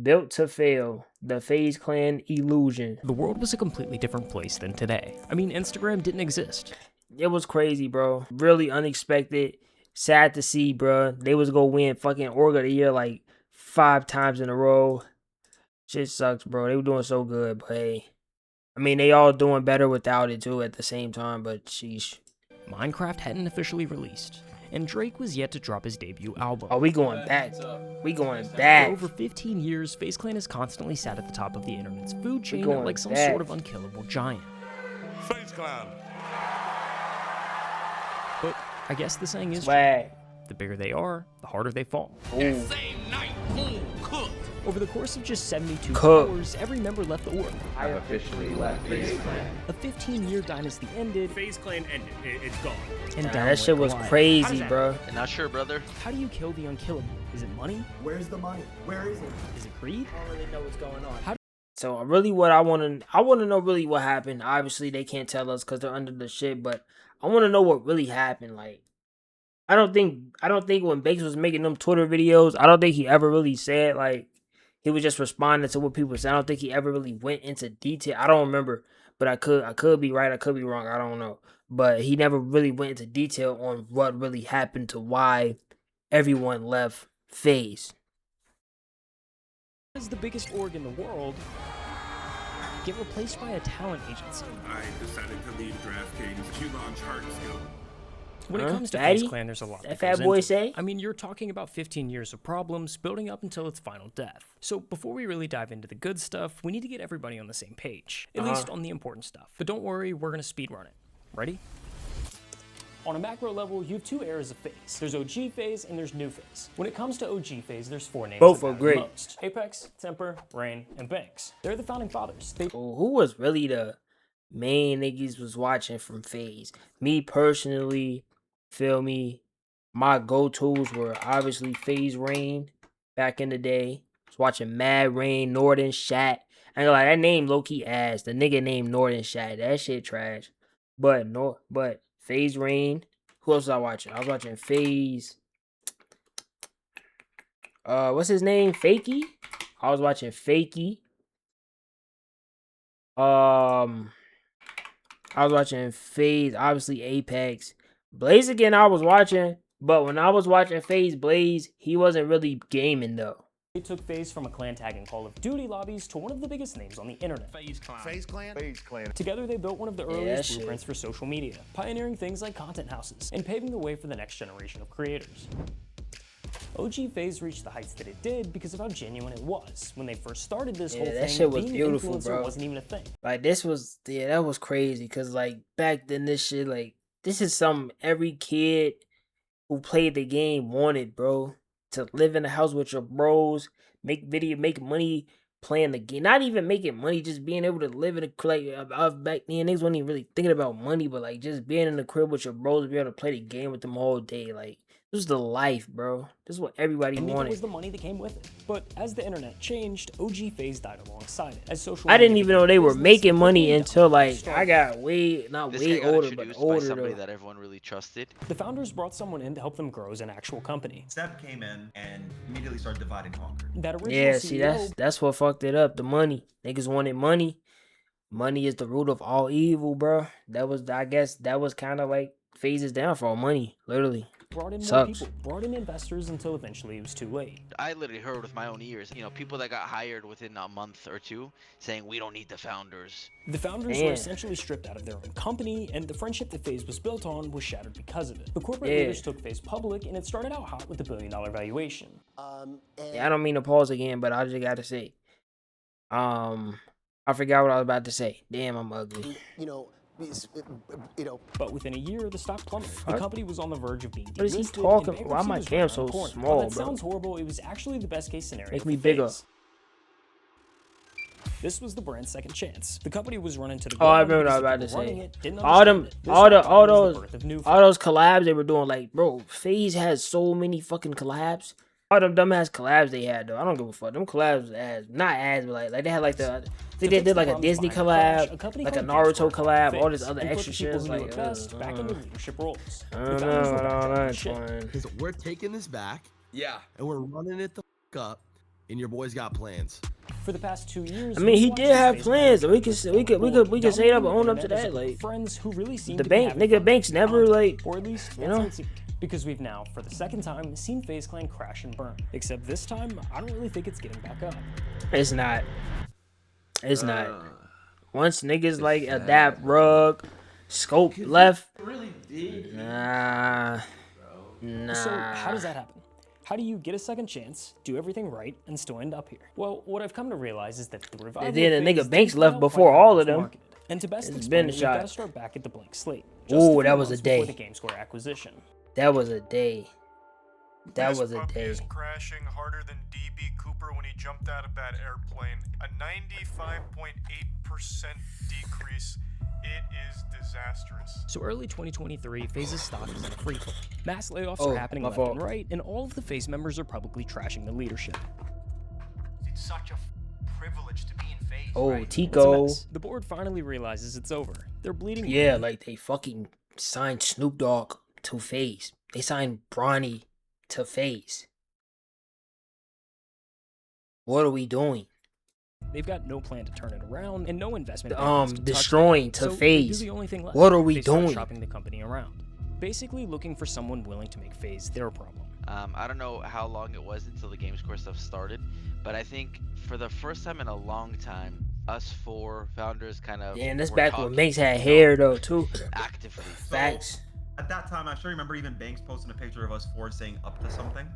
Built to fail. The FaZe Clan illusion. The world was a completely different place than today. I mean, Instagram didn't exist. It was crazy, bro. Really unexpected. Sad to see, bro. They was gonna win fucking Org of the Year like 5 times in a row. Shit sucks, bro. They were doing so good, but hey. I mean, they all doing better without it too at the same time, but sheesh. Minecraft hadn't officially released, and Drake was yet to drop his debut album. Oh, we going back. We going For back. over 15 years, FaZe Clan has constantly sat at the top of the internet's food chain going like some back. sort of unkillable giant. FaZe Clan. But I guess the saying is, Swag. the bigger they are, the harder they fall. Ooh. Same night, boom, cooked. Over the course of just 72 Cook. hours, every member left the org. I've officially left FaZe Clan. A 15-year dynasty ended, FaZe Clan ended. It's gone. and Nah, down that shit went was Goliath. crazy, bro. Not sure, brother. How do you kill the unkillable? Is it money? Where's the money? Where is it? Is it greed? I don't really know what's going on. How So really what I want to know really what happened. Obviously they can't tell us because they're under the shit, but I want to know what really happened. Like, I don't think when Bakes was making them Twitter videos, I don't think he ever really said, like, he was just responding to what people said. I don't think he ever really went into detail. I don't remember, but I could be right, I could be wrong, I don't know. But he never really went into detail on what really happened to why everyone left FaZe. As the biggest org in the world get replaced by a talent agency? I decided to leave DraftKings to launch Hearthstone. When it Huh? comes to Daddy? FaZe Clan, there's a lot That that fat goes boy into it. say? I mean, you're talking about 15 years of problems building up until its final death. So before we really dive into the good stuff, we need to get everybody on the same page, at least on the important stuff. But don't worry, we're gonna speedrun it. Ready? On a macro level, you have 2 eras of FaZe. There's OG FaZe and there's new FaZe. When it comes to OG FaZe, there's 4 names Both that are matter great. the most: Apex, Temper, Rain, and Banks. They're the founding fathers. They Who was really the main niggas was watching from FaZe? Me personally, feel me, my go-tos were obviously FaZe Rain back in the day. I was watching Mad Rain, Northern Shat. I ain't gonna lie, that name low-key ass. The nigga named Northern Shat. That shit trash. But FaZe Rain. Who else was I watching? I was watching FaZe. What's his name? Fakey? I was watching Fakey. I was watching FaZe, obviously Apex. Blaze again I was watching, but when I was watching FaZe Blaze, he wasn't really gaming though. took FaZe from a clan tag in Call of Duty lobbies to one of the biggest names on the internet. FaZe Clan. FaZe Clan? FaZe Clan. Together, they built one of the that earliest shit. blueprints for social media, pioneering things like content houses and paving the way for the next generation of creators. OG FaZe reached the heights that it did because of how genuine it was. When they first started this whole that thing, shit was being beautiful, an influencer bro. wasn't even a thing. Like this was, that was crazy. Cause like back then this shit, like this is something every kid who played the game wanted, bro. To live in a house with your bros, make money playing the game. Not even making money, just being able to live in a like back then niggas wasn't even really thinking about money, but like just being in the crib with your bros, be able to play the game with them all day. Like this was the life, bro. This is what everybody And neither wanted. was the money that came with it. But as the internet changed, OG FaZe died alongside it. As social I didn't media even know they were business making money quickly until like started. I got way not This way guy got older, but introduced by older somebody though. that everyone really trusted. The founders brought someone in to help them grow as an actual company. Step came in and immediately started divide and conquer. That original Yeah, CEO, see that's what fucked it up. The money. Niggas wanted money. Money is the root of all evil, bro. I guess that was kind of like FaZe's downfall. Money, literally. brought in more Sucks. people, brought in investors until eventually it was too late. I literally heard with my own ears, people that got hired within a month or two saying we don't need the founders. The founders Damn. were essentially stripped out of their own company, and the friendship that FaZe was built on was shattered because of it. The corporate Yeah. leaders took FaZe public, and it started out hot with a $1 billion valuation. Yeah, I don't mean to pause again, but I just gotta say. I forgot what I was about to say. Damn, I'm ugly. But within a year, the stock plummeted. The Fuck. company was on the verge of being What is he delisted, talking- and why bankruptcy my was cam right around so the corner. small, While that bro? sounds horrible, it was actually the best case scenario. Make for me bigger. FaZe. This was the brand's second chance. The company was running to the Oh, I ground remember what I was because about the to people running say. it didn't All them, understand it. This all the, stopped all was the those, birth of new all those collabs they were doing. Like, bro, FaZe has so many fucking collabs. All them dumbass collabs they had though. I don't give a fuck. Them collabs ass, not ass, but like they had like the. They To fix did the like a problems Disney behind the crash, collab, company like a called Naruto FaZe collab, all this FaZe, other and put extra the shit. people It's who knew like, it best back into leadership roles. I The don't founders were know, back I on don't know, the ship. fine. Because we're taking this back Yeah. and we're running it the f up and your boy's got plans. For the past 2 years, I mean, he we've did watched have FaZe plans. Failed We could say that, but own up to that. Like friends who really seem the to bank, be having nigga, fun Banks with never content. like, Or at least you that's how know. it seemed. Because we've now, for the second time, seen FaZe Clan crash and burn. Except this time, I don't really think it's getting back up. It's not. It's not. Once niggas like adapt, rug, scope left. Really did. Nah. So how does that happen? How do you get a second chance, do everything right, and still end up here? Well, what I've come to realize is that the revival And then of the nigga FaZe Banks didn't left come out before quite how it all of was them. marketed. And to best It's explain been it, a we've got shot. to start back at the blank slate. Ooh, Just a that few was a months before day. the GameSquare acquisition. That was a day. That This was a puppy day. is crashing harder than DB Cooper when he jumped out of that airplane. A 95.8% decrease. It is disastrous. So early 2023, FaZe's stock is in a free fall. Mass layoffs Oh, are happening my left fault. and right, and all of the FaZe members are publicly trashing the leadership. It's such a privilege to be in FaZe, Oh, right? It's a Tico. mess. The board finally realizes it's over. They're bleeding. Yeah, money. like they fucking signed Snoop Dogg to FaZe. They signed Bronny to FaZe. What are we doing? They've got no plan to turn it around and no investment. bankers to touch Destroying it. to So they do FaZe. the only thing left. What are we They start doing? shopping the company around, basically looking for someone willing to make FaZe their problem. I don't know how long it was until the GameScore stuff started, but I think for the first time in a long time, us four founders kind of. And that's were back when talking, Banks had you know, hair though too. actively. Facts. At that time, I sure remember even Banks posting a picture of us four saying up to something.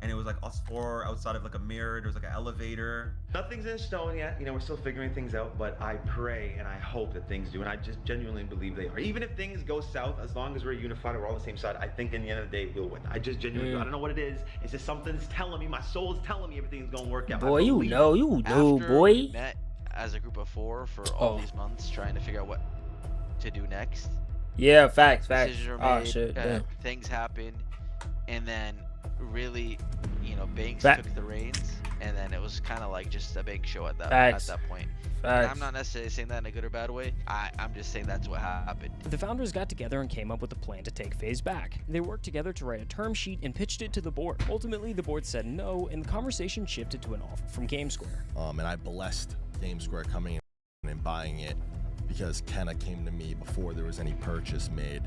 And it was like us four outside of like a mirror. There was like an elevator. Nothing's in stone yet. You know, we're still figuring things out, but I pray and I hope that things do. And I just genuinely believe they are. Even if things go south, as long as we're unified, we're all on the same side, I think in the end of the day, we'll win. I just genuinely do. I don't know what it is. It's just something's telling me, my soul's telling me everything's going to work out. Boy, you know, you After boy. we met as a group of four for all Oh. these months trying to figure out what to do next. Yeah, facts. Decisions were Oh made, shit. Damn. things happened, and then really, you know, Banks Fact. took the reins, and then it was kind of like just a Banks show at that Facts. point. And Facts. I'm not necessarily saying that in a good or bad way. I'm just saying that's what happened. The founders got together and came up with a plan to take FaZe back. They worked together to write a term sheet and pitched it to the board. Ultimately, the board said no, and the conversation shifted to an offer from GameSquare. And I blessed GameSquare coming in and buying it because Kenna came to me before there was any purchase made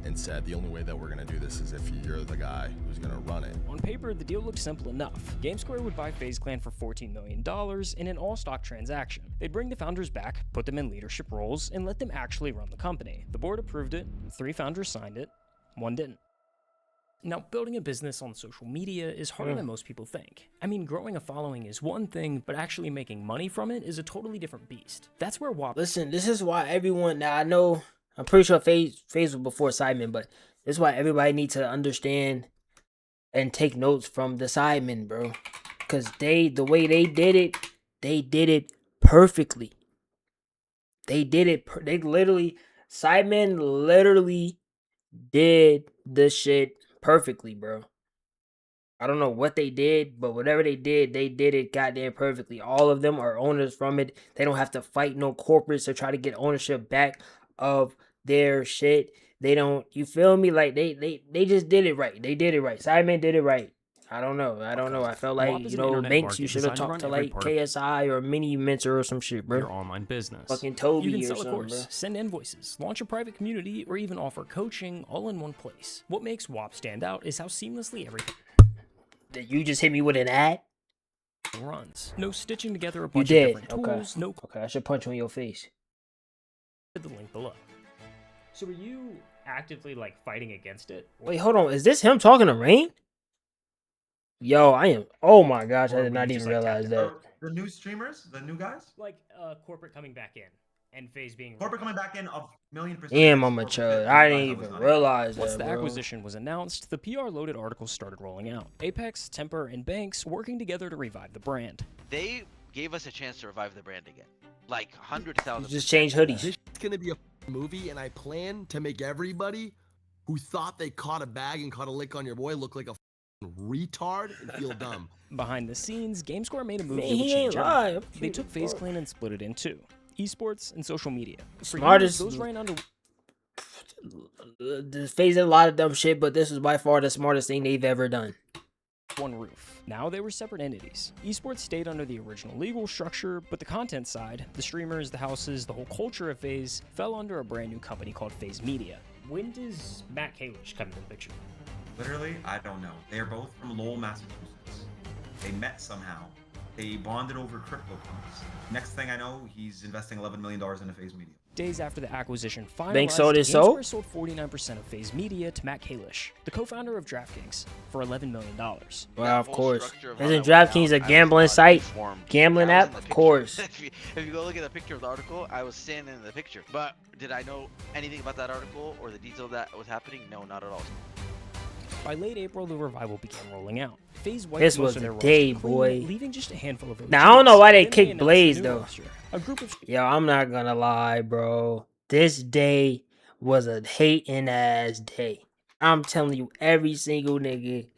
and said the only way that we're going to do this is if you're the guy who's going to run it. On paper, the deal looked simple enough. GameSquare would buy FaZe Clan for $14 million in an all-stock transaction. They'd bring the founders back, put them in leadership roles, and let them actually run the company. The board approved it, 3 founders signed it, 1 didn't. Now, building a business on social media is harder than most people think. I mean, growing a following is one thing, but actually making money from it is a totally different beast. That's where WAP... Listen, this is why everyone. Now I know. I'm pretty sure FaZe was before Simon, but this is why everybody needs to understand and take notes from the Simon, bro. Cause the way they did it perfectly. They did it. Simon literally did the shit perfectly, bro. I don't know what they did, but whatever they did it goddamn perfectly. All of them are owners from it. They don't have to fight no corporates to try to get ownership back of their shit. They don't, you feel me? Like they just did it right. They did it right. Simon did it right. I don't know. I felt WAP like, is you an know, internet Banks, market you should have designed to talked run to every like part of KSI or Mini Mentor or some shit, bro. your online business. Fucking Toby You can or sell a something, course, bro. send invoices, launch a private community, or even offer coaching all in one place. What makes WAP stand out is how seamlessly everything Did you just hit me with an ad? runs. No stitching together a You bunch of did. different Okay. tools, no Okay, I should punch you in your face. the link below. So are you actively like fighting against it? Wait, hold on. Is this him talking to Rain? Yo, I am. Oh my gosh, I Or did were not you even just, like, realize tapped that. The new streamers, the new guys. Like corporate coming back in and FaZe being Corporate coming back in of $1,000,000%. Damn, I'm Corporate mature. that I you didn't guys was even not realize Once that, the bro. acquisition was announced, the PR-loaded articles started rolling out. Apex, Temper, and Banks working together to revive the brand. They gave us a chance to revive the brand again, like 100,000. Just change hoodies. This is going to be a movie, and I plan to make everybody who thought they caught a bag and caught a lick on your boy look like a retard and feel dumb. Behind the scenes, GameSquare made a move Man, that would he change ain't everything. lying. They took FaZe Clan and split it in two: esports and social media. For Smartest- years, those ran under. The FaZe did a lot of dumb shit, but this was by far the smartest thing they've ever done. one roof. Now they were separate entities. Esports stayed under the original legal structure, but the content side, the streamers, the houses, the whole culture of FaZe, fell under a brand new company called FaZe Media. When does Matt Kalish come into the picture? Literally, I don't know. They are both from Lowell, Massachusetts. They met somehow. They bonded over CryptoPunks. Next thing I know, he's investing $11 million into FaZe Media. Days after the acquisition finalized, Bank sold his soul? GameSquare sold 49% of FaZe Media to Matt Kalish, the co-founder of DraftKings, for $11 million. Well, of course. Isn't DraftKings a gambling site? Gambling app? Of course. If you go look at the picture of the article, I was standing in the picture. But did I know anything about that article or the detail that was happening? No, not at all. By late April, the revival began rolling out. FaZe wiped This most was of the their day, roster clean, boy. leaving just a handful of OGs. Now, I don't know why they Then kicked announced Blaze, a new though. roster, a group of Yo, I'm not gonna lie, bro. This day was a hating ass day. I'm telling you, every single nigga.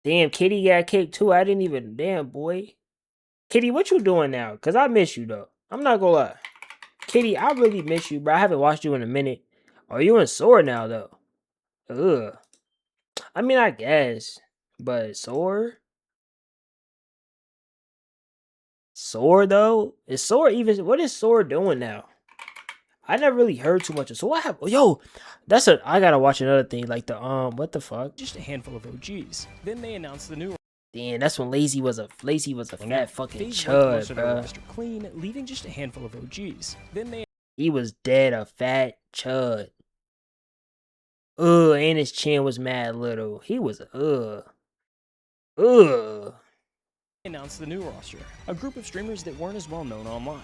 Damn, Kitty got kicked too. I didn't even. Damn, boy. Kitty, what you doing now? Because I miss you, though. I'm not gonna lie. Kitty, I really miss you, bro. I haven't watched you in a minute. Are you in sore now, though? Ugh. I mean, I guess. But sore? Sore, though? Is sore even... What is sore doing now? I never really heard too much of. So what happened? Yo, that's a. I gotta watch another thing like the What the fuck? just a handful of OGs. Then they announced the new. Damn, that's when Lazy was a fat fucking FaZe wiped most chud, of their bro. roster clean, leaving just a handful of OGs. Then they He was dead, a fat chud. And his chin was mad little. He was announced the new roster, a group of streamers that weren't as well known online.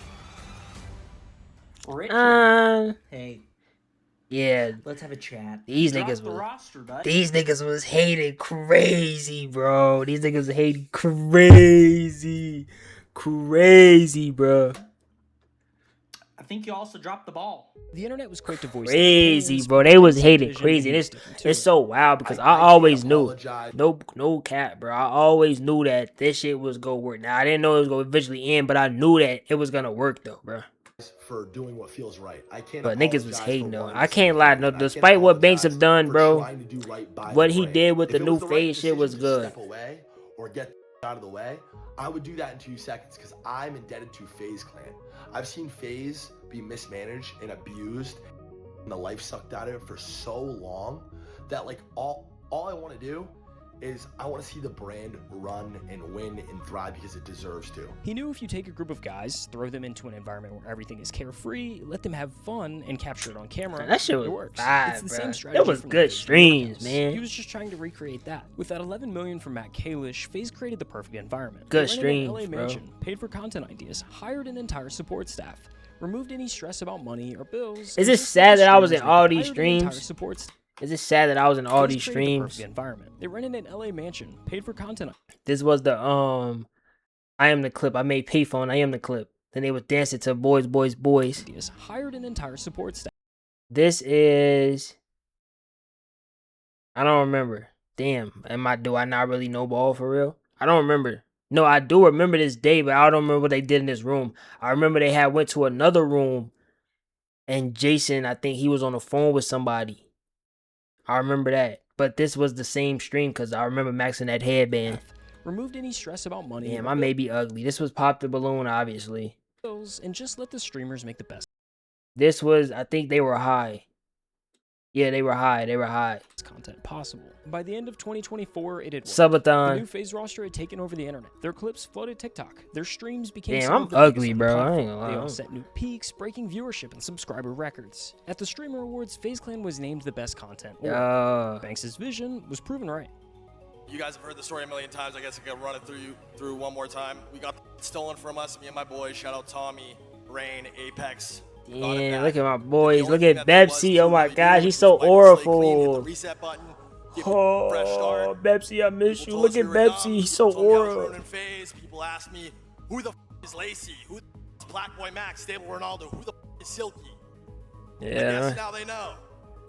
Richard. Hey, Yeah, let's have a chat. these Drop niggas the was roster, buddy. these niggas was hated crazy, bro. These niggas was hated crazy, bro. I think you also dropped the ball. The internet was quick to voice Crazy, opinions, bro. They was but hated vision crazy. And was different too. it's so wild because I can't always knew. apologize. No cap, bro. I always knew that this shit was gonna work. Now I didn't know it was gonna eventually end, but I knew that it was gonna work though, bro. For doing what feels right. I can't. But niggas was apologize hating for though. wanting I to can't see lie. the No, brand. I can't despite what Banks have apologize done, for bro, trying to do right by what the he brand. did with If the it new was the right FaZe shit was decision to good. Step away or get out of the way, I would do that in 2 seconds because I'm indebted to FaZe Clan. I've seen FaZe be mismanaged and abused and the life sucked out of it for so long that like all I want to do is I want to see the brand run and win and thrive because it deserves to. He knew if you take a group of guys, throw them into an environment where everything is carefree, let them have fun, and capture it on camera, That shit it was works. vibe, It's the bro. same It strategy was from good FaZe streams, Workouts. man. He was just trying to recreate that. With that $11 million from Matt Kalish, FaZe created the perfect environment. Good They rented an streams, LA bro. mansion, paid for content ideas, hired an entire support staff, removed any stress about money or bills. Is and it just sad let the that I was in streamers all make it. these Hired an entire streams? support staff. Is it sad that I was in all FaZe these created the streams? perfect environment. They rented an LA mansion, paid for content. This was the I am the clip. I made payphone. I am the clip. Then they was dancing to boys. Ideas, hired an entire support staff. This is I don't remember. Damn. Do I not really know ball for real? I don't remember. No, I do remember this day, but I don't remember what they did in this room. I remember they had went to another room and Jason, I think he was on the phone with somebody. I remember that. But this was the same stream because I remember Max in that headband. Removed any stress about money. Damn, or I may be ugly. This was Pop the Balloon, obviously. bills, and just let the streamers make the best This was, I think they were high. Yeah, they were high. content possible. By the end of 2024, it had worked. Subathon. The new FaZe roster had taken over the internet. Their clips flooded TikTok. Their streams became Damn, some I'm of the biggest ugly, on the bro. I platform. ain't gonna They lie. all set new peaks, breaking viewership and subscriber records. At the Streamer Awards, FaZe Clan was named the best content. Banks' vision was proven right. You guys have heard the story a million times. I guess I can run it through one more time. We got stolen from us, me and my boys. Shout out Tommy, Rain, Apex. Damn, look at my boys. Look at Bepsi. Oh my gosh, he's so awful. Oh, Bepsi, I miss you. Look at Bepsi. He's so aura. People ask me, who the is Lacey? Who the is Black Boy Max? Stable Ronaldo? Who the is Silky? I Yeah. guess now they know.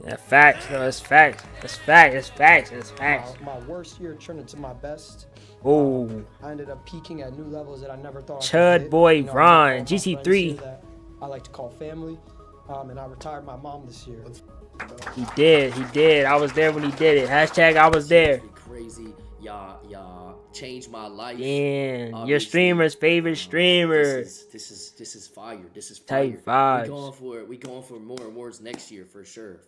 Yeah, facts. No, it's facts. It's facts. My worst year turned into my best. Oh. I ended up peaking at new levels that I never thought. Chud boy Ron, GC3. I like to call family, and I retired my mom this year. He did. I was there when he did it. Hashtag I was there. Crazy, y'all changed my life. Damn, your obviously. streamer's favorite streamer. This is fire. This is Type fire. vibes. We going for more awards next year for sure.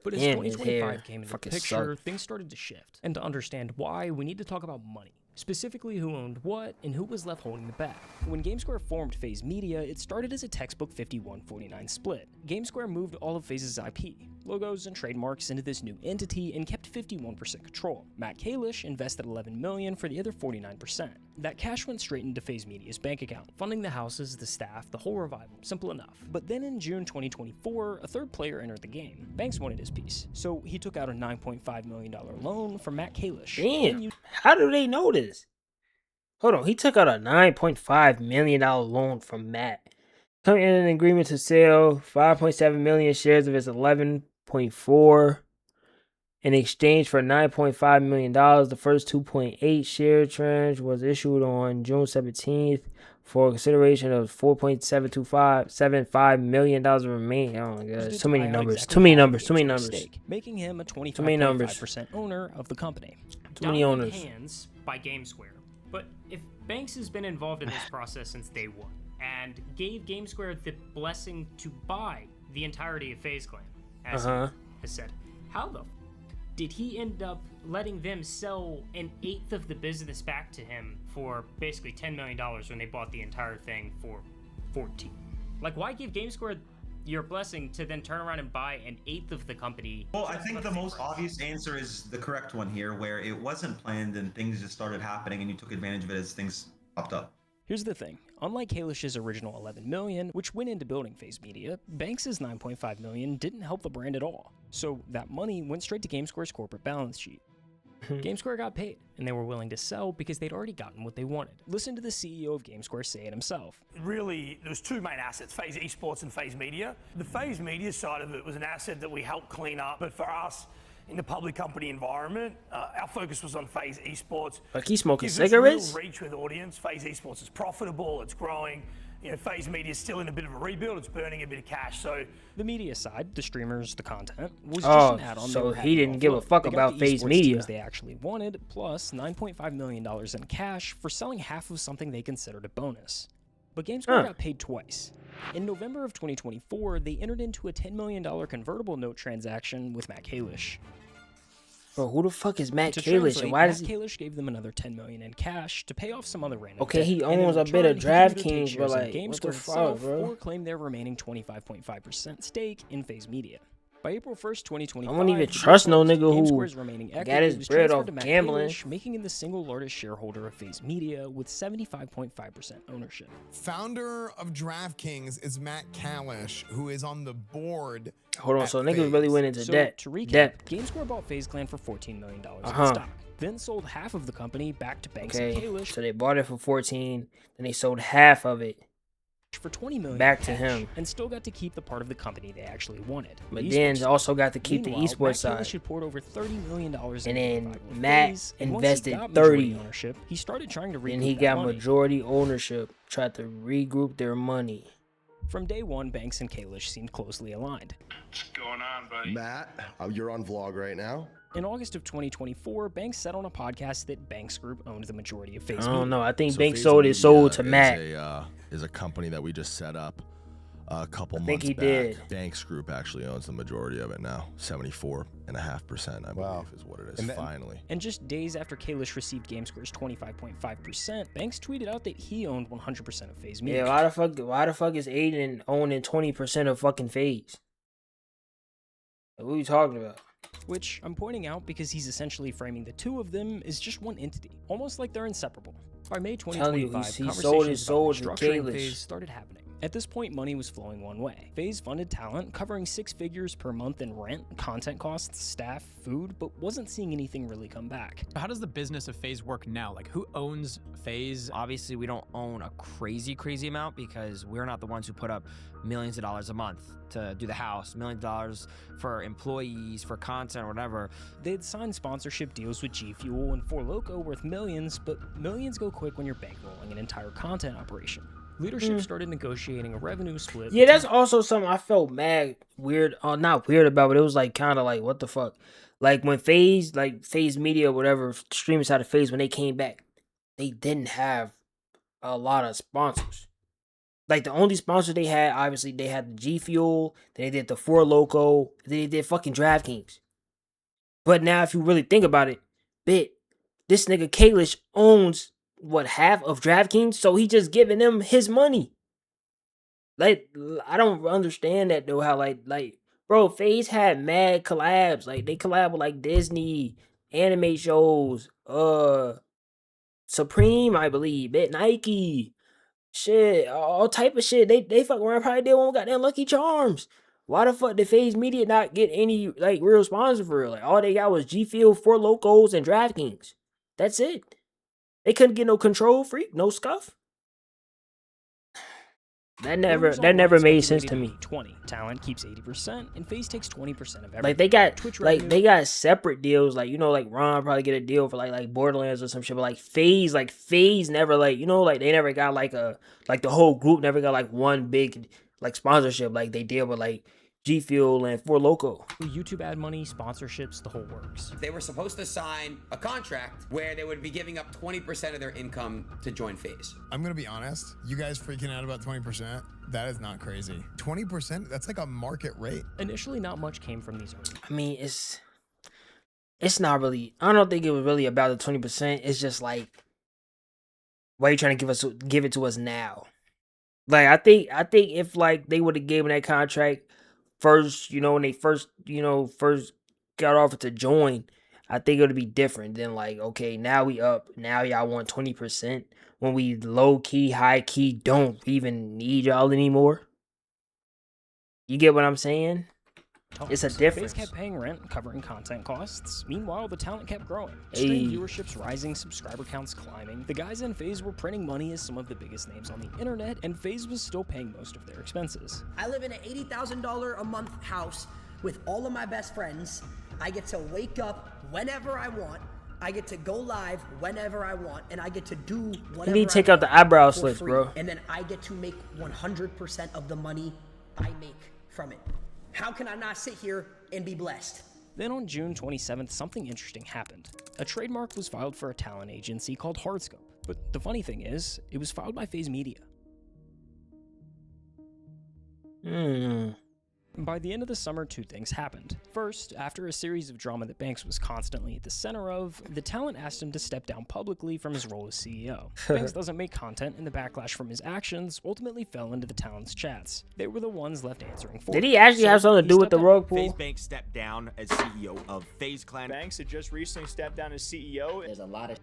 But as Damn, his 2025 hair came into the fucking picture, sucked. things started to shift. And to understand why, we need to talk about money. Specifically who owned what and who was left holding the bag. When GameSquare formed FaZe Media, it started as a textbook 51-49 split. GameSquare moved all of FaZe's IP, logos, and trademarks into this new entity and kept 51% control. Matt Kalish invested $11 million for the other 49%. That cash went straight into FaZe Media's bank account, funding the houses, the staff, the whole revival. Simple enough. But then in June 2024, a third player entered the game. Banks wanted his piece, so he took out a $9.5 million loan from Matt Kalish. Damn, how do they know this? Hold on, he took out a $9.5 million loan from Matt. Coming in an agreement to sell 5.7 million shares of his 11.4 in exchange for $9.5 million. The first 2.8 share tranche was issued on June 17th for consideration of $4.725 million remaining. Oh my god, too many numbers. Too many numbers. Too many numbers. Making him a 25.5% owner of the company. Too many owners. Hands by GameSquare. But if Banks has been involved in this process since day one and gave GameSquare the blessing to buy the entirety of FaZe Clan, as he has said, how the did he end up letting them sell an eighth of the business back to him for basically $10 million when they bought the entire thing for 14? Like, why give GameSquare your blessing to then turn around and buy an eighth of the company? Well, I think the most obvious answer is the correct one here, where it wasn't planned and things just started happening and you took advantage of it as things popped up. Here's the thing. Unlike Kalish's original $11 million, which went into building FaZe Media, Banks' $9.5 million didn't help the brand at all. So that money went straight to GameSquare's corporate balance sheet. GameSquare got paid, and they were willing to sell because they'd already gotten what they wanted. Listen to the CEO of GameSquare say it himself. Really, there was two main assets, FaZe Esports and FaZe Media. The FaZe Media side of it was an asset that we helped clean up, but for us, in the public company environment, our focus was on FaZe Esports. Like he's smoking Gives us cigarettes? real reach with audience. FaZe Esports is profitable, it's growing. You know, FaZe Media is still in a bit of a rebuild, it's burning a bit of cash, so... The media side, the streamers, the content, was just an add-on. So he didn't give a fuck about FaZe Media. They actually wanted, plus $9.5 million in cash for selling half of something they considered a bonus. But GameSquare got paid twice. In November of 2024, they entered into a $10 million convertible note transaction with Matt Kalish. Bro, who the fuck is Matt Kalish? And why does Matt Kalish gave them another $10 million in cash to pay off some other random Okay, debt. he And in owns a bit return, of he could either take DraftKings, but shares in like, what the GameSquare fuck, itself, bro? or claim their remaining 25.5% stake in FaZe Media. By April 1st, 2025, I won't even trust no nigga who GameSquare's remaining got equity his was bread transferred off to Matt gambling. Kalish, making him the single largest shareholder of FaZe Media with 75.5% ownership. Founder of DraftKings is Matt Kalish, who is on the board. Hold on, so niggas really went into So, debt. to recap, Debt. GameSquare bought FaZe Clan for $14 million in Uh-huh. stock, then sold half of the company back to Banks Okay, and Kalish so they bought it for 14, then they sold half of it for $20 million back in to cash, him. and still got to keep the part of the company they actually wanted. But the then esports also got to keep the Meanwhile, esports Matt side. Kalish had poured over $30 million in And then revival of Matt FaZe, and once he invested got majority 30. ownership, he started trying to Then recoup he that got money. majority ownership, tried to regroup their money. From day one, Banks and Kalish seemed closely aligned. What's going on, buddy? Matt, you're on vlog right now. In August of 2024, Banks said on a podcast that Banks Group owned the majority of FaZe I don't know. I think So Banks FaZe sold his soul to Media Matt. is a company that we just set up a couple I think months he back. did. Banks Group actually owns the majority of it now, 74.5%, I believe, is what it is. Finally. And just days after Kalish received GameSquare's 25.5%, Banks tweeted out that he owned 100% of FaZe Media. Yeah, why the fuck is Aiden owning 20% of fucking FaZe? What are you talking about? Which I'm pointing out because he's essentially framing the two of them as just one entity, almost like they're inseparable. By May Telling you, 2025, he sold his conversations soul about to restructuring Kalish. FaZe started happening. At this point, money was flowing one way. FaZe funded talent, covering 6 figures per month in rent, content costs, staff, food, but wasn't seeing anything really come back. How does the business of FaZe work now? Like, who owns FaZe? Obviously, we don't own a crazy amount because we're not the ones who put up millions of dollars a month to do the house, millions of dollars for employees, for content, or whatever. They'd signed sponsorship deals with G Fuel and 4 Loko worth millions, but millions go quick when you're bankrolling an entire content operation. leadership started negotiating a revenue split. Yeah, that's also something I felt mad weird. Not weird about, but it was like kind of like what the fuck. Like when FaZe Media, whatever streaming side of FaZe, when they came back, they didn't have a lot of sponsors. Like the only sponsor they had, obviously, they had the G Fuel, then they did the Four Loco, then they did fucking DraftKings. But now, if you really think about it, this nigga Kalish owns what, half of DraftKings, so he just giving them his money. Like, I don't understand that though. How like bro, FaZe had mad collabs. Like they collab with like Disney, anime shows, Supreme, I believe, Nike, shit, all type of shit. They fuck around, probably did one with goddamn Lucky Charms. Why the fuck did FaZe Media not get any like real sponsor for real? Like all they got was G Fuel, Four Locos, and DraftKings. That's it. They couldn't get no Control Freak, no Scuff. That never made sense to me. 20 talent keeps 80%, and FaZe takes 20% of everything. Like they got Twitch like revenue. they got separate deals. Like like Ron probably get a deal for like Borderlands or some shit. But like FaZe never like they never got like the whole group never got like one big like sponsorship like they did with like G Fuel and Four Loco. YouTube ad money, sponsorships, the whole works. They were supposed to sign a contract where they would be giving up 20% of their income to join FaZe. I'm gonna be honest, you guys freaking out about 20%? That is not crazy. 20%? That's like a market rate. Initially, not much came from these earnings. I mean, it's not really. I don't think it was really about the 20%. It's just like, why are you trying to give it to us now? Like I think if like they would have given that contract first, when they first got offered to join, I think it would be different than like, okay, now we up, now y'all want 20% when we low key, high key don't even need y'all anymore. You get what I'm saying? It's a difference. FaZe kept paying rent, covering content costs. Meanwhile, the talent kept growing. Stream viewerships rising, subscriber counts climbing. The guys in FaZe were printing money as some of the biggest names on the internet, and FaZe was still paying most of their expenses. I live in an $80,000 a month house with all of my best friends. I get to wake up whenever I want. I get to go live whenever I want, and I get to do whatever You need to take out the eyebrow slits, free, bro. And then I get to make 100% of the money I make from it. How can I not sit here and be blessed? Then on June 27th, something interesting happened. A trademark was filed for a talent agency called Hardscope. But the funny thing is, it was filed by FaZe Media. By the end of the summer, two things happened. First, after a series of drama that Banks was constantly at the center of, the talent asked him to step down publicly from his role as CEO. Banks doesn't make content, and the backlash from his actions ultimately fell into the talent's chats. They were the ones left answering for Did he actually have something to do with the rug pull? FaZe Banks stepped down as CEO of FaZe Clan. Banks had just recently stepped down as CEO. There's a lot of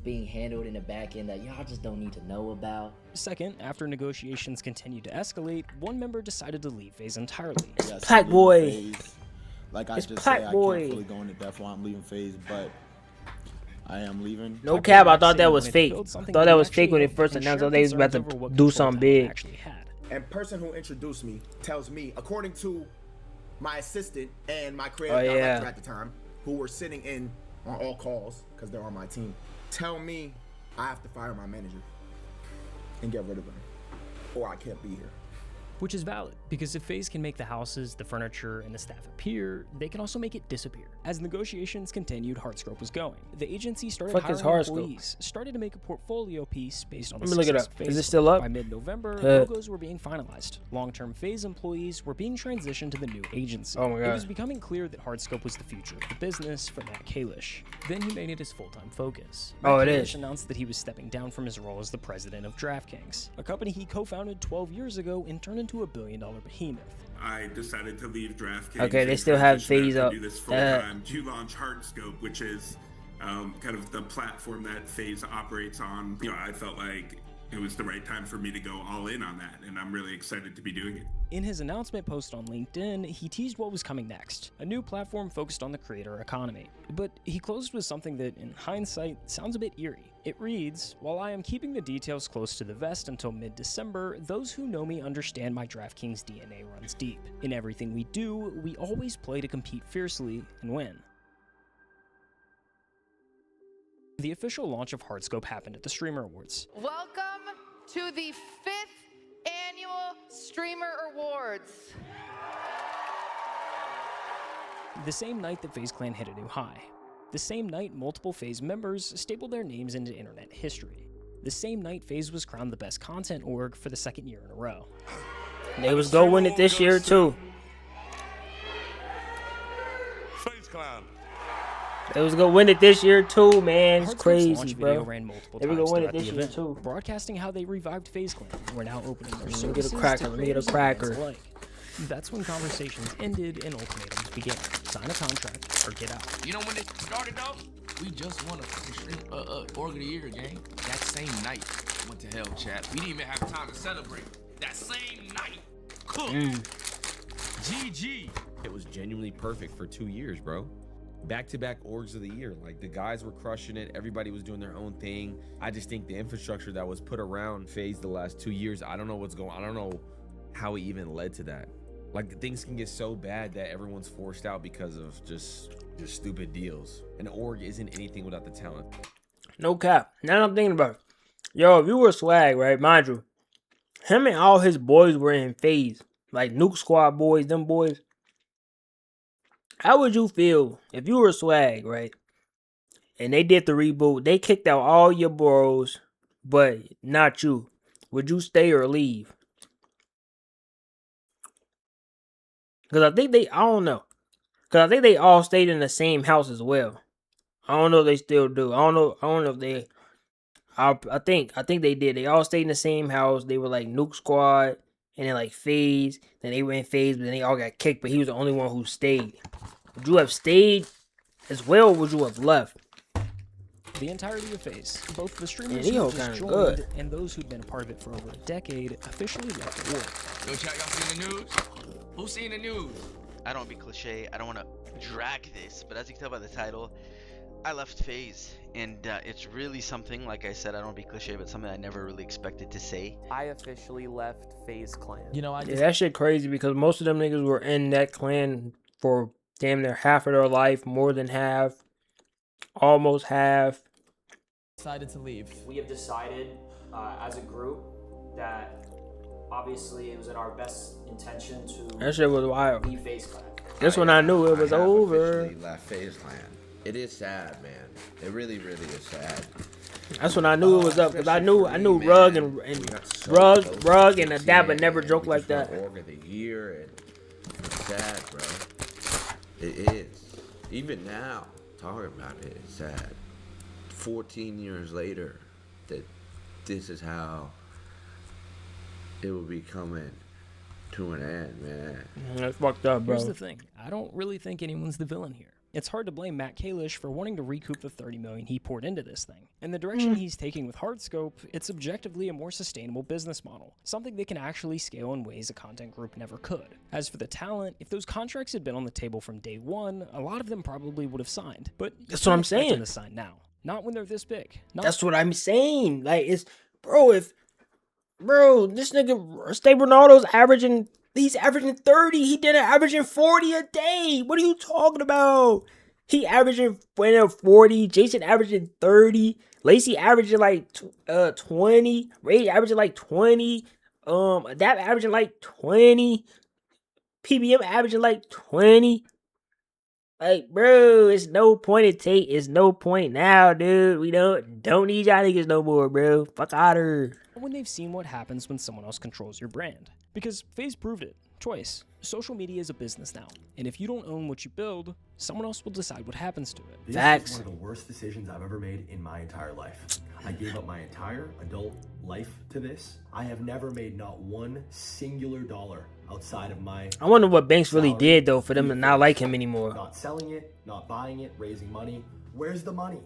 being handled in the back end that y'all just don't need to know about. Second, after negotiations continued to escalate, one member decided to leave FaZe entirely. Yes, Pack Boy. Like I It's just Pack say, Boy. I can't fully go into depth why I'm leaving FaZe, but I am leaving. No cap, I thought that was fake. I thought that was fake when it first announced that they was about to do something big. And person who introduced me tells me, according to my assistant and my creative director at the time, who were sitting in on all calls because they're on my team, tell me I have to fire my manager and get rid of him, or I can't be here. Which is valid, because if FaZe can make the houses, the furniture, and the staff appear, they can also make it disappear. As negotiations continued, Hardscope was going. The agency started hiring employees, started to make a portfolio piece based on the Let me look it success up. of Is FaZe. it still up? By mid-November, logos were being finalized. Long-term FaZe employees were being transitioned to the new agency. Oh my It God. was becoming clear that Hardscope was the future of the business for Matt Kalish. Then he made it his full-time focus. Oh, Matt it Kalish is. announced that he was stepping down from his role as the president of DraftKings, a company he co-founded 12 years ago and turned into a billion-dollar behemoth. I decided to leave DraftKings. Okay, they and still have transition FaZe out up. to do this full-time to launch Hardscope, which is kind of the platform that FaZe operates on. I felt like it was the right time for me to go all in on that, and I'm really excited to be doing it. In his announcement post on LinkedIn, he teased what was coming next, a new platform focused on the creator economy. But he closed with something that, in hindsight, sounds a bit eerie. It reads, "While I am keeping the details close to the vest until mid-December, those who know me understand my DraftKings DNA runs deep. In everything we do, we always play to compete fiercely and win." The official launch of Hardscope happened at the Streamer Awards. Welcome to the 5th Annual Streamer Awards. The same night that FaZe Clan hit a new high. The same night multiple FaZe members stapled their names into internet history. The same night FaZe was crowned the best content org for the 2nd year in a row. They was gonna win it this year too. FaZe Clan. They was gonna win it this year too, man. It's Hardscope's crazy, launch bro. video ran multiple They were times gonna win it throughout this the year event, too. broadcasting how they revived FaZe Clan. We're now opening their Let me services get a cracker. to Let me get a creators and fans cracker. alike. That's when conversations ended and ultimatums began. Sign a contract or get out. You know when it started though? We just won a Org of the Year game. That same night went to hell, chat. We didn't even have time to celebrate. That same night. Cool. GG. It was genuinely perfect for 2 years, bro. Back-to-back orgs of the year. Like, the guys were crushing it. Everybody was doing their own thing. I just think the infrastructure that was put around FaZe the last 2 years, I don't know what's going on. I don't know how it even led to that. Like, things can get so bad that everyone's forced out because of just stupid deals. An org isn't anything without the talent. No cap. Now I'm thinking about it. Yo, if you were Swag, right? Mind you, him and all his boys were in FaZe. Like Nuke Squad boys, them boys. How would you feel if you were Swag, right? And they did the reboot. They kicked out all your bros, but not you. Would you stay or leave? Because I don't know. Because I think they all stayed in the same house as well. I don't know if they still do. I don't know if they... I think they did. They all stayed in the same house. They were like Nuke Squad, and then like FaZe. Then they went FaZe, but then they all got kicked, but he was the only one who stayed. Would you have stayed as well, or would you have left? The entirety of FaZe, both the streamers Yeah, who he just kinda joined good. and those who'd been a part of it for over a decade, officially left the war. Yo, chat, y'all seen the news? Who's seen the news? I don't want to be cliche. I don't want to drag this, but as you can tell by the title, I left FaZe, and it's really something, like I said, I don't want to be cliche, but something I never really expected to say. I officially left FaZe Clan. You know, Yeah, that shit crazy because most of them niggas were in that clan for damn near half of their life, more than half, almost half. Decided to leave. We have decided as a group that obviously it was in our best intention to That shit was wild. leave FaZe Clan. That's when I knew it was I have over. officially left FaZe Clan. It is sad, man. It really, really is sad. That's when I knew it was up because I knew man. Rug and We got so Rug close to and this Adaba year, never man. joke We like just that. won Org of the Year, and it's sad, bro. It is. Even now, talking about it, it's sad. 14 years later, that this is how it will be coming to an end, man. That's fucked up, bro. Here's the thing. I don't really think anyone's the villain here. It's hard to blame Matt Kalish for wanting to recoup the $30 million he poured into this thing. And the direction he's taking with Hardscope, it's objectively a more sustainable business model, something that can actually scale in ways a content group never could. As for the talent, if those contracts had been on the table from day one, a lot of them probably would have signed. But That's what I'm expect them saying. to sign now, not when they're this big. Not That's what I'm saying. Like, it's, bro, this nigga, Stay Ronaldo's he's averaging 30. He did it averaging 40 a day. What are you talking about? He averaging 40. Jason averaging 30. Lacey averaging like 20. Ray averaging like 20. That averaging like 20. PBM averaging like 20. Like, bro, it's no point in it's no point now, dude. We don't need y'all niggas no more, bro. Fuck out of her. when they've seen what happens when someone else controls your brand. Because FaZe proved it. Twice. Social media is a business now, and if you don't own what you build, someone else will decide what happens to it. This is one of the worst decisions I've ever made in my entire life. I gave up my entire adult life to this. I have never made not one singular dollar outside of my... I wonder what Banks really did, though, for them to not like him anymore. Not selling it, not buying it, raising money. Where's the money?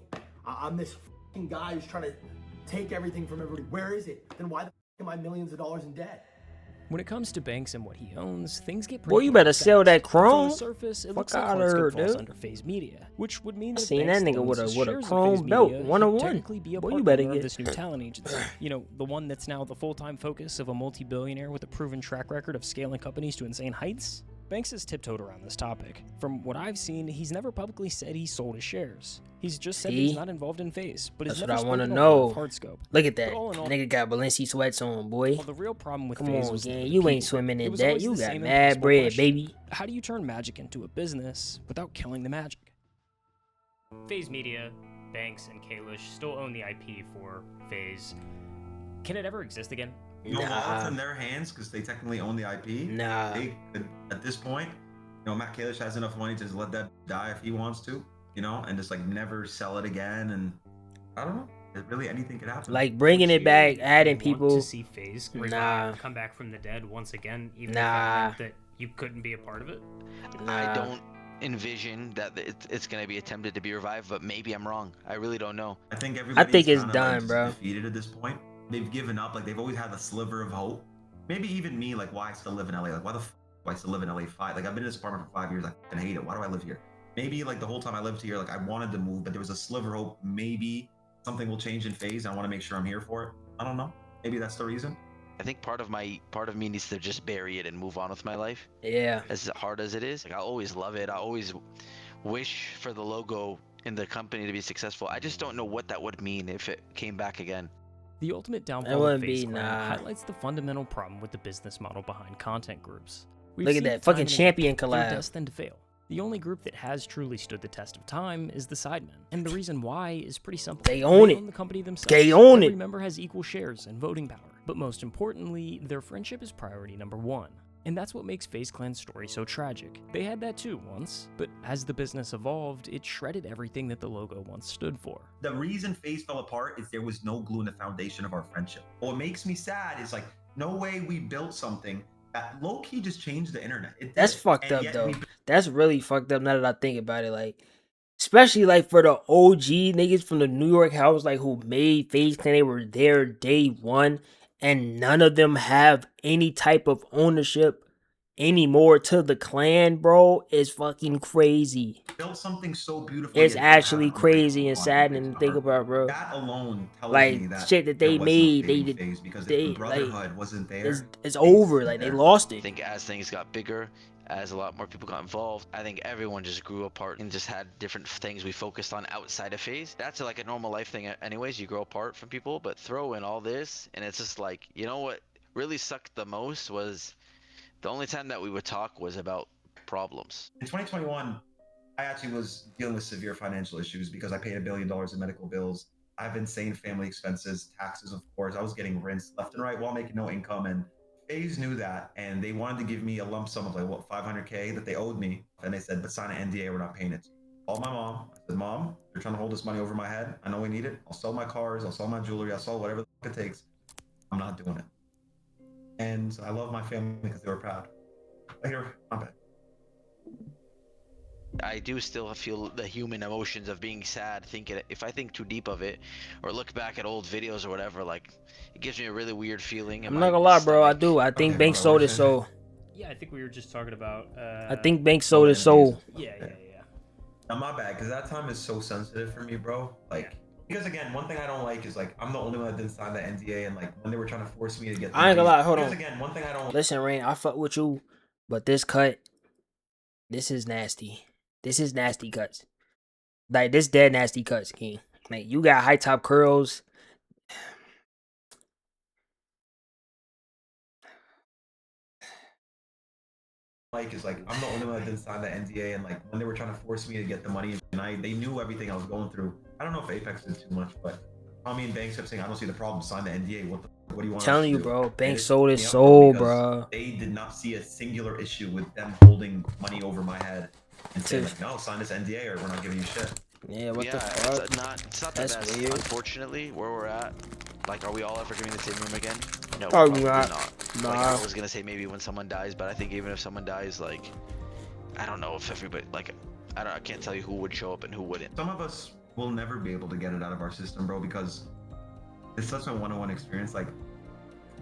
I'm this f***ing guy who's trying to take everything from everybody. Where is it? Then why the f*** am I millions of dollars in debt? When it comes to Banks and what he owns, things get pretty Boy, you better fast. sell that On Chrome. the surface, it Fuck looks like outta here, Hardscope falls dude. under FaZe Media, which would mean I that seen Banks that nigga with owns a shares of Chrome FaZe belt, Media, 101. he'd technically be a Boy, part you better owner get- of this new talent agency. You know, the one that's now the full-time focus of a multi-billionaire with a proven track record of scaling companies to insane heights. Banks has tiptoed around this topic. From what I've seen, he's never publicly said he sold his shares. He's just said that he's not involved in FaZe, but that's he's what never I want to spoken a word of know. Hardscope. Look at that. But all in all, Nigga got Balenci sweats on, boy. well, the real problem with Come FaZe on, was gang. the You ain't people. swimming It in was that. always You the got same mad impossible bread, question. baby. How do you turn magic into a business without killing the magic? FaZe Media, Banks, and Kalish still own the IP for FaZe. Can it ever exist again? You know, while it's in their hands because they technically own the IP. Nah. They could, at this point, you know, Matt Kalish has enough money to just let that die if he wants to, you know, and just like never sell it again. And I don't know. Really, anything could happen. Like bringing it back, adding Want people. to see FaZe revive, come back from the dead once again, even if that meant that you couldn't be a part of it? I don't envision that it's going to be attempted to be revived, but maybe I'm wrong. I really don't know. I think everybody. I think it's kinda, done, like, bro. Defeated at this point. They've given up. Like they've always had a sliver of hope. Maybe even me, like why I still live in LA. Like why the f do I still live in LA? Like I've been in this apartment for 5 years. I fucking hate it. Why do I live here? Maybe like the whole time I lived here, like I wanted to move, but there was a sliver of hope. Maybe something will change in FaZe. I want to make sure I'm here for it. I don't know. Maybe that's the reason. I think part of me needs to just bury it and move on with my life. Yeah. As hard as it is, like I always love it. I always wish for the logo in the company to be successful. I just don't know what that would mean if it came back again. The ultimate downfall of wouldn't FaZe be, Clan nah. highlights the fundamental problem with the business model behind content groups. We've Look at seen that it time fucking and again. champion They're collab. destined to fail. The only group that has truly stood the test of time is the Sidemen, and the reason why is pretty simple. They own it. the company themselves. They own Every it. member has equal shares and voting power, but most importantly, their friendship is priority number one. And that's what makes FaZe Clan's story so tragic. They had that too once, but as the business evolved, it shredded everything that the logo once stood for. The reason FaZe fell apart is there was no glue in the foundation of our friendship. What makes me sad is like no way we built something that low-key just changed the internet. That's fucked And up yet though. we That's really fucked up now that I think about it. Like, especially like for the OG niggas from the New York house, like who made FaZe Clan, they were there day one, and none of them have any type of ownership anymore to the clan, bro. Is fucking crazy. built something so beautifully. It's and don't have actually it on crazy and Facebook, saddening to think about, bro. That alone tells Like me that shit that there they was no made, saving they FaZe, because they if the like brotherhood wasn't there, it's over. Like they lost I it. think as things got bigger, as a lot more people got involved, I think everyone just grew apart and just had different things we focused on outside of FaZe. That's like a normal life thing anyways, you grow apart from people, but throw in all this and it's just like, you know what really sucked the most was the only time that we would talk was about problems. In 2021, I actually was dealing with severe financial issues because I paid $1 billion in medical bills. I have insane family expenses, taxes, of course. I was getting rinsed left and right while making no income, and FaZe knew that, and they wanted to give me a lump sum of like what $500K that they owed me, and they said, "But sign an NDA, we're not paying it." Called my mom. I said, "Mom, you're trying to hold this money over my head. I know we need it. I'll sell my cars. I'll sell my jewelry. I'll sell whatever the fuck it takes. I'm not doing it." And I love my family because they were proud. Later, my bad. I do still feel the human emotions of being sad, thinking if I think too deep of it or look back at old videos or whatever, like it gives me a really weird feeling. I'm not gonna lie, bro. I do. I think Banks sold his soul. Yeah, I think we were just talking about. I think Banks sold his soul. Yeah. Now, my bad, because that time is so sensitive for me, bro. Like, because again, one thing I don't like is like I'm the only one that didn't sign the NDA, and like when they were trying to force me to get. I ain't gonna lie. Hold because on. again, one thing I don't. Listen, Rain. I fuck with you, but this cut, this is nasty. This is nasty cuts. Like this dead nasty cuts, King. Like you got high top curls. Like is like I'm the only one that didn't sign the NDA, and like when they were trying to force me to get the money, and they knew everything I was going through. I don't know if Apex did too much, but Tommy and Banks kept saying, "I don't see the problem. Sign the NDA. What do you want?" Telling us to you, do?" bro. And Banks it sold pissed his me off, soul, because bro. They did not see a singular issue with them holding money over my head and saying, like, "No, sign this NDA or we're not giving you shit." Yeah, what the It's fuck? not the That's best. weird. Unfortunately, where we're at, like, are we all ever gonna be in the same room again? No, Probably probably not. not. Nah. Like, I was gonna say maybe when someone dies, but I think even if someone dies, like, I don't know if everybody, like, I can't tell you who would show up and who wouldn't. Some of us will never be able to get it out of our system, bro, because it's such a one-on-one experience. Like,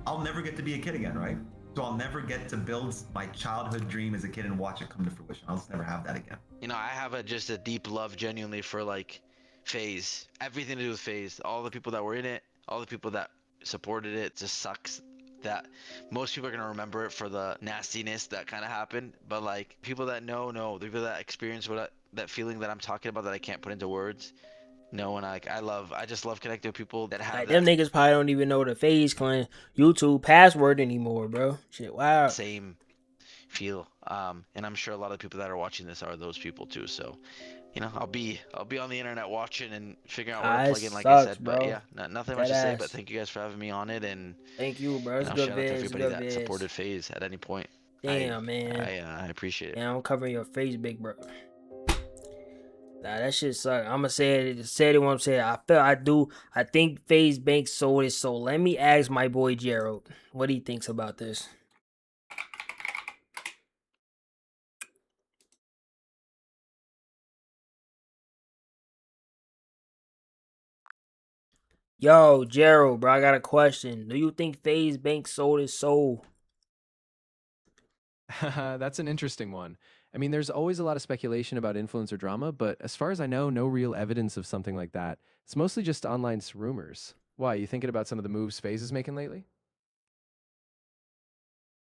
I'll never get to be a kid again, right? So I'll never get to build my childhood dream as a kid and watch it come to fruition. I'll just never have that again. You know, I have just a deep love genuinely for, like, FaZe. Everything to do with FaZe. All the people that were in it, all the people that supported it, just sucks that most people are gonna remember it for the nastiness that kind of happened, but like people that know, the people that experience that feeling that I'm talking about that I can't put into words. No, and I just love connecting with people that have Like that them niggas probably don't even know the FaZe Clan YouTube password anymore, bro. Shit, wow. same feel. And I'm sure a lot of people that are watching this are those people too. So, you know, I'll be on the internet watching and figuring out where to It plug in, like I sucks, said. But bro. yeah, nothing much That to say. But ass. thank you guys for having me on it, and Thank you, bro. It's good shout out to vids. everybody Good that vids. supported FaZe at any point. Damn, man. I appreciate it. Yeah, I'm covering your face, big bro. Nah, that shit suck. I'ma say it what I'm saying. I think FaZe Bank sold his soul. Let me ask my boy Gerald what he thinks about this. Yo, Gerald, bro, I got a question. Do you think FaZe Bank sold his soul? That's an interesting one. I mean, there's always a lot of speculation about influencer drama, but as far as I know, no real evidence of something like that. It's mostly just online rumors. Why, you thinking about some of the moves FaZe is making lately?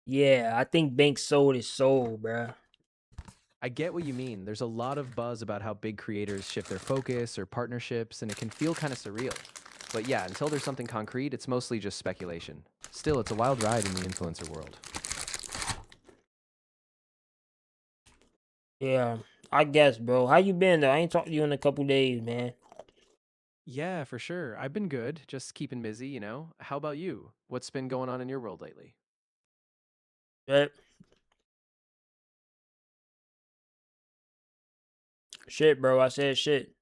Yeah, I think Bank sold his soul, bro. I get what you mean. There's a lot of buzz about how big creators shift their focus or partnerships, and it can feel kind of surreal. But yeah, until there's something concrete, it's mostly just speculation. Still, it's a wild ride in the influencer world. Yeah, I guess, bro. How you been, though? I ain't talked to you in a couple days, man. Yeah, for sure. I've been good, just keeping busy, you know. How about you? What's been going on in your world lately? Shit. Shit, bro. I said shit.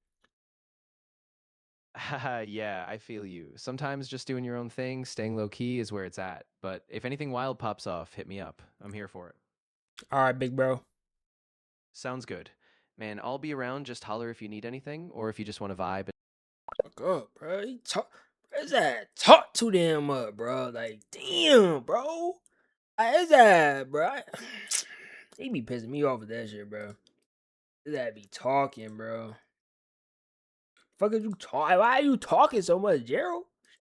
Yeah, I feel you. Sometimes just doing your own thing, staying low key is where it's at. But if anything wild pops off, hit me up. I'm here for it. All right, big bro. Sounds good. Man, I'll be around. Just holler if you need anything or if you just want to vibe. Fuck up, bro. He talk too damn much, bro. Like, damn, bro. His ass, bro. He be pissing me off with that shit, bro. His ass be talking, bro. Fuck is you talking? Why are you talking so much, Gerald?